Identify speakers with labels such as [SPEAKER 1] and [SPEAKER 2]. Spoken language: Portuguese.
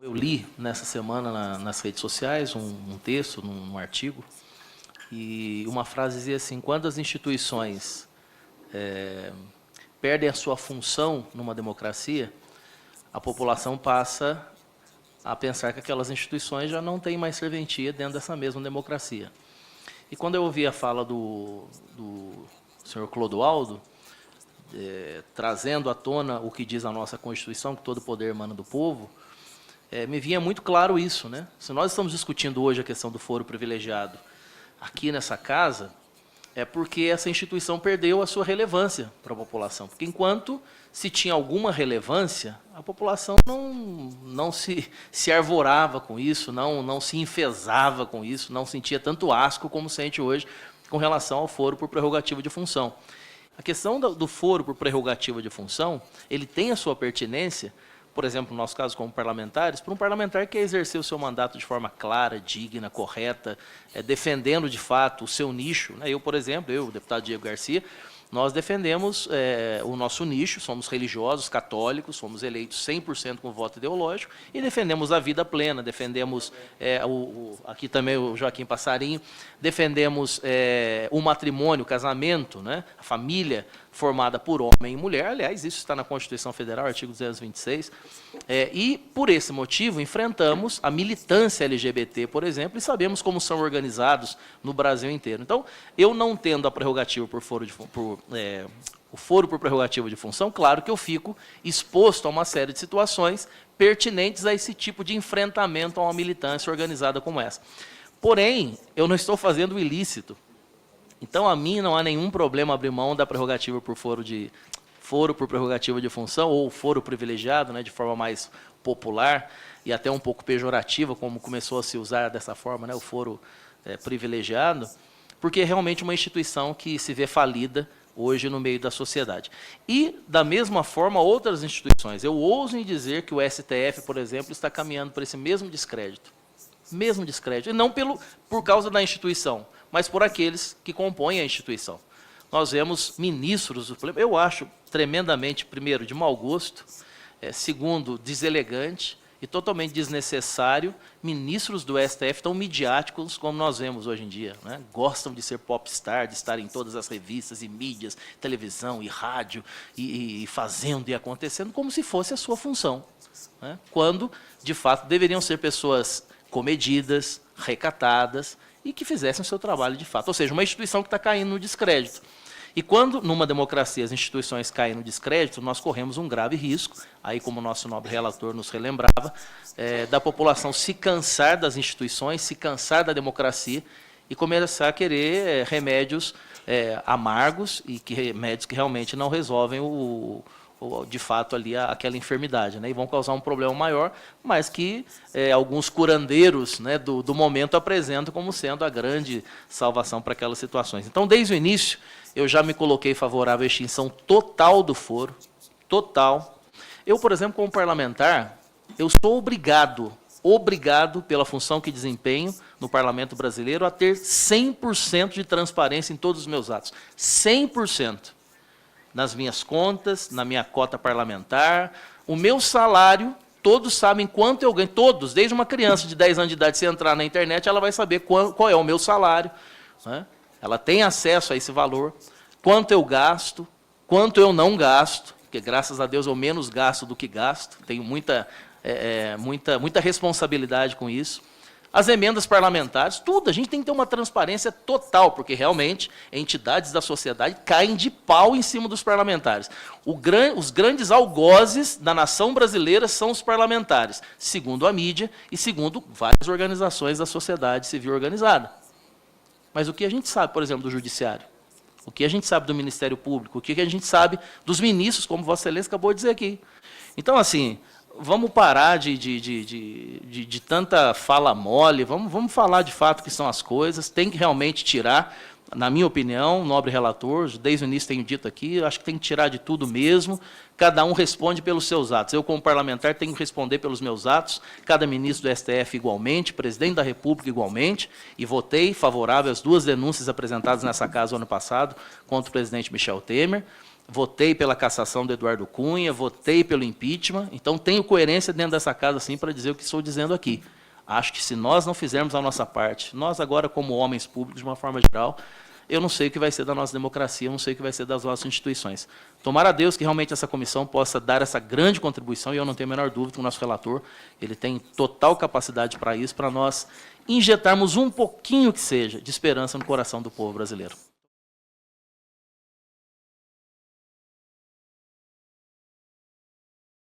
[SPEAKER 1] Eu li nessa semana nas redes sociais um texto, num artigo, e uma frase dizia assim: quando as instituições perdem a sua função numa democracia, a população passa a pensar que aquelas instituições já não têm mais serventia dentro dessa mesma democracia. E quando eu ouvi a fala do senhor Clodoaldo, trazendo à tona o que diz a nossa Constituição, que todo poder emana do povo, me vinha muito claro isso, né? Se nós estamos discutindo hoje a questão do foro privilegiado aqui nessa casa, é porque essa instituição perdeu a sua relevância para a população. Porque enquanto se tinha alguma relevância, a população não se arvorava com isso, não se enfesava com isso, não sentia tanto asco como sente hoje com relação ao foro por prerrogativa de função. A questão do foro por prerrogativa de função, ele tem a sua pertinência, por exemplo, no nosso caso como parlamentares, para um parlamentar que quer exercer o seu mandato de forma clara, digna, correta, defendendo de fato o seu nicho. Eu, por exemplo, o deputado Diego Garcia, nós defendemos o nosso nicho, somos religiosos, católicos, somos eleitos 100% com voto ideológico e defendemos a vida plena, defendemos, aqui também o Joaquim Passarinho, defendemos o matrimônio, o casamento, né, a família formada por homem e mulher. Aliás, isso está na Constituição Federal, artigo 226, e por esse motivo enfrentamos a militância LGBT, por exemplo, e sabemos como são organizados no Brasil inteiro. Então, eu não tendo a prerrogativa o foro por prerrogativa de função, claro que eu fico exposto a uma série de situações pertinentes a esse tipo de enfrentamento a uma militância organizada como essa. Porém, eu não estou fazendo o ilícito. Então, a mim não há nenhum problema abrir mão da prerrogativa por foro por prerrogativa de função, ou foro privilegiado, né, de forma mais popular e até um pouco pejorativa, como começou a se usar dessa forma, né, o foro privilegiado, porque é realmente uma instituição que se vê falida hoje no meio da sociedade. E, da mesma forma, outras instituições. Eu ouso em dizer que o STF, por exemplo, está caminhando por esse mesmo descrédito. Mesmo descrédito. E não por causa da instituição, mas por aqueles que compõem a instituição. Nós vemos ministros do Supremo, eu acho tremendamente, primeiro, de mau gosto, segundo, deselegante e totalmente desnecessário, ministros do STF tão midiáticos como nós vemos hoje em dia, né? Gostam de ser popstar, de estar em todas as revistas e mídias, televisão e rádio, e fazendo e acontecendo como se fosse a sua função, né? Quando, de fato, deveriam ser pessoas comedidas, recatadas e que fizessem o seu trabalho de fato. Ou seja, uma instituição que está caindo no descrédito. E quando, numa democracia, as instituições caem no descrédito, nós corremos um grave risco, aí como o nosso nobre relator nos relembrava, da população se cansar das instituições, se cansar da democracia e começar a querer remédios amargos e remédios que realmente não resolvem de fato ali aquela enfermidade, né? E vão causar um problema maior, mas que alguns curandeiros, né, do momento apresentam como sendo a grande salvação para aquelas situações. Então, desde o início, eu já me coloquei favorável à extinção total do foro, total. Eu, por exemplo, como parlamentar, eu sou obrigado pela função que desempenho no Parlamento Brasileiro a ter 100% de transparência em todos os meus atos. 100%. Nas minhas contas, na minha cota parlamentar, o meu salário, todos sabem quanto eu ganho, todos, desde uma criança de 10 anos de idade, se entrar na internet, ela vai saber qual é o meu salário, né? Ela tem acesso a esse valor, quanto eu gasto, quanto eu não gasto, porque graças a Deus eu menos gasto do que gasto, tenho muita responsabilidade com isso. As emendas parlamentares, tudo, a gente tem que ter uma transparência total, porque realmente entidades da sociedade caem de pau em cima dos parlamentares. Os grandes algozes da nação brasileira são os parlamentares, segundo a mídia e segundo várias organizações da sociedade civil organizada. Mas o que a gente sabe, por exemplo, do Judiciário? O que a gente sabe do Ministério Público? O que a gente sabe dos ministros, como Vossa Excelência acabou de dizer aqui? Então, assim, vamos parar de tanta fala mole, vamos falar de fato o que são as coisas, tem que realmente tirar, na minha opinião, nobre relator, desde o início tenho dito aqui, acho que tem que tirar de tudo mesmo, cada um responde pelos seus atos. Eu, como parlamentar, tenho que responder pelos meus atos, cada ministro do STF igualmente, presidente da República igualmente, e votei favorável às 2 denúncias apresentadas nessa casa no ano passado contra o presidente Michel Temer. votei pela cassação do Eduardo Cunha, votei pelo impeachment, então tenho coerência dentro dessa casa, sim, para dizer o que estou dizendo aqui. Acho que se nós não fizermos a nossa parte, nós agora como homens públicos, de uma forma geral, eu não sei o que vai ser da nossa democracia, eu não sei o que vai ser das nossas instituições. Tomara a Deus que realmente essa comissão possa dar essa grande contribuição, e eu não tenho a menor dúvida que o nosso relator ele tem total capacidade para isso, para nós injetarmos um pouquinho que seja de esperança no coração do povo brasileiro.